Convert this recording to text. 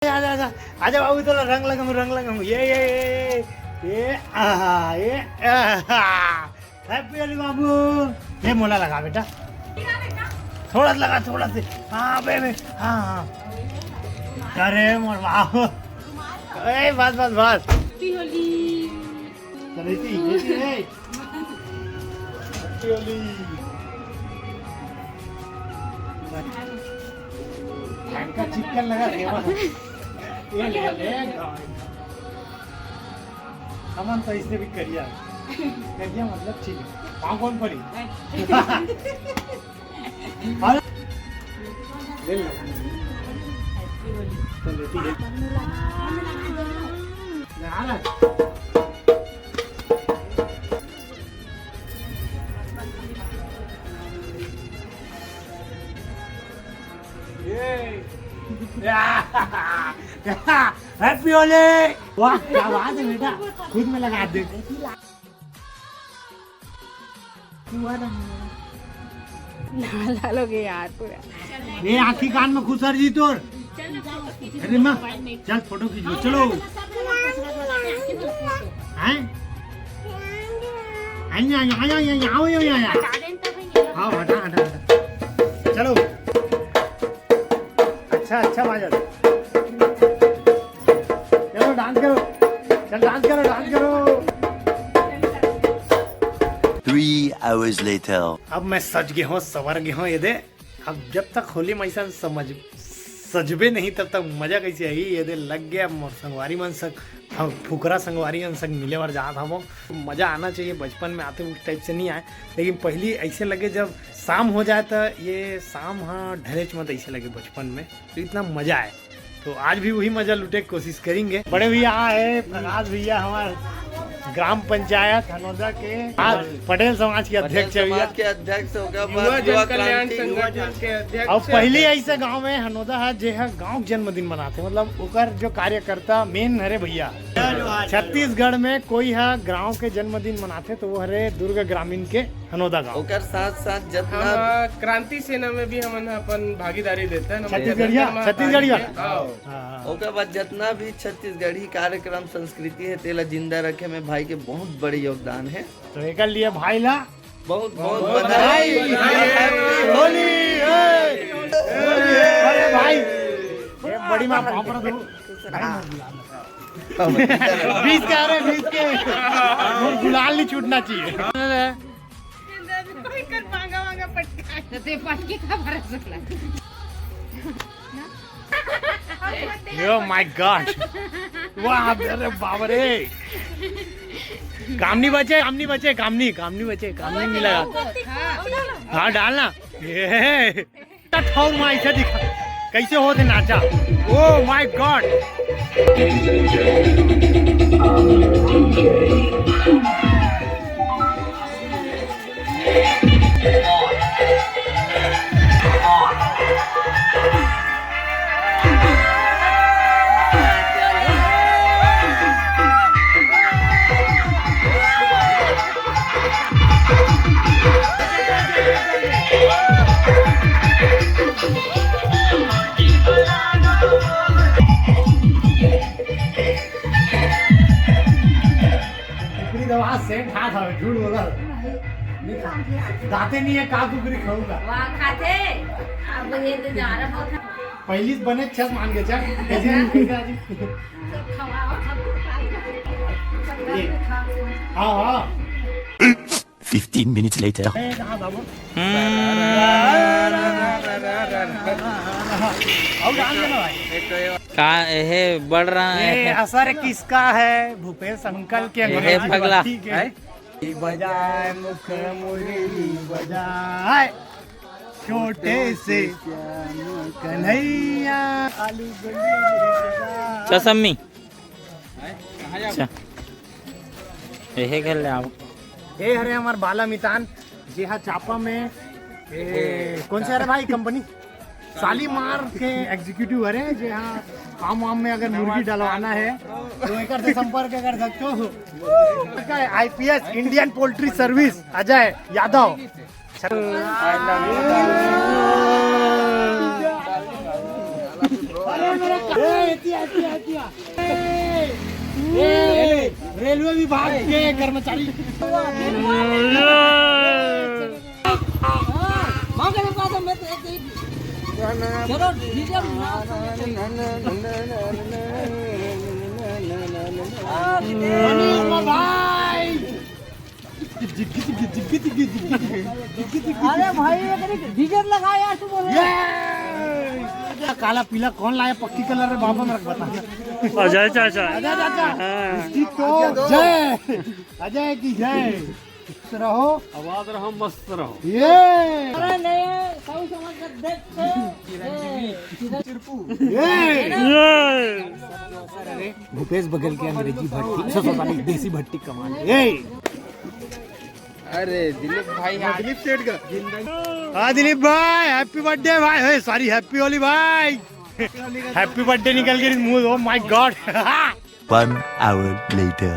आजा बाबू तुला रंग लगाऊ ये हैप्पी होली बाबू। ये मोला लगा बेटा, थोड़ा लगा थोड़ा से। हाँ बेबे हाँ। अरे मोर बाबू बस बस बस। हैप्पी होली चिकन लगा ये ले सामान तो इसने भी करिया मतलब ठीक है। पाँव कौन पड़ी ले लो तो लेती है हैप्पी होली। वाह क्या बात है बेटा, खुद में लगा दे। डालोगे यार पूरा। ये आखी कान में खुसर जी तोर। अरे माँ चल फोटो खींचो चलो। हैं आओ हटा हटा हटा चलो। अच्छा बाजल चलो डांस करो, चल डांस करो डांस करो। 3 hours later. अब मैं सज गया हूँ सवर गया हूँ। ये दे अब जब तक होली मैसा सजबे नहीं तब तक मजा कैसे आई। ये दे लग गया मोर संगवारी मन सक फुकरा संगवारी मन सक मिले बार जहाँ था वो मजा आना चाहिए। बचपन में आते उस टाइप से नहीं आए, लेकिन पहली ऐसे लगे जब शाम हो जाए तो ये शाम हाँ ढलेच मत ऐसे लगे बचपन में, तो इतना मजा आए। तो आज भी वही मजा लूटे की कोशिश करेंगे। बड़े भैया है प्रकाश भैया हमारे ग्राम पंचायत हनोदा के पटेल समाज के अध्यक्ष के अध्यक्ष होगा और पहले ऐसे गांव में हनोदा है जे है गांव जन्मदिन मनाते, मतलब ओकर जो कार्यकर्ता मेन हरे भैया। छत्तीसगढ़ में कोई है गांव के जन्मदिन मनाते तो वो हरे दुर्ग ग्रामीण के हनोदा गांव। ओकर साथ साथ जितना क्रांति सेना में भी हम अपन भागीदारी देते हैं। छत्तीसगढ़िया ओकर बाद जितना भी छत्तीसगढ़ी कार्यक्रम संस्कृति है तेला जिंदा रखे में भाई के बहुत बड़े योगदान है। तो एक लिए भाई ला बहुत बहुत बधाई। होली अरे भाई ये बड़ी माँ बीस के आ रहे 20 के गुलाल नहीं छूटना चाहिए। Oh my God! वाह अरे बाप रे। काम नहीं बचे मिलेगा। हाँ डालना ये ठौर माँ ऐसा दिखा कैसे होते नाचा। ओह माय गॉड सेंट हाथ है झूठ बोला दाते नहीं है का कुकरी खाऊंगा खाते अब ये तो जा रहा बहुत पहली बने छस मान के चल कैसे हाँ हाँ 15 minutes later. का है बढ़ रहा है। असर किसका है? भूपेश अंकल के पगला बजाए मुख मुरली बजाए छोटे से कन्हैया आलू सम्मी अच्छा यही खेल ले आओ। ये हरे हमार बाला मितान जी हाँ चापा में कौन से हरे भाई कंपनी शालीमार के एग्जीक्यूटिव हरे जी हाँ काम वाम में अगर मुर्गी डलवाना है तो एक से संपर्क कर सकते हो। IPS Indian poultry service Ajay Yadav. Railway विभाग के कर्मचारी अरे भाई डीजल लगा यार तू बोल काला पीला कौन लाया पक्की कलर है बाबा मेरे को बता अजय चाचा अजय चाचा इसकी तो जय अजय की जय खुश रहो आवाज रहो मस्त रहो ये अरे नहीं सब समझ कर देख भूपेश बघेल की अंग्रेजी भट्टी सॉरी देसी भट्टी कमाल ये अरे दिलीप भाई दिलीप सेठ का हाँ दिलीप भाई हैप्पी बर्थडे भाई सॉरी हैप्पी होली भाई हैप्पी बर्थडे निकल के मुंह oh my God 1 hour later.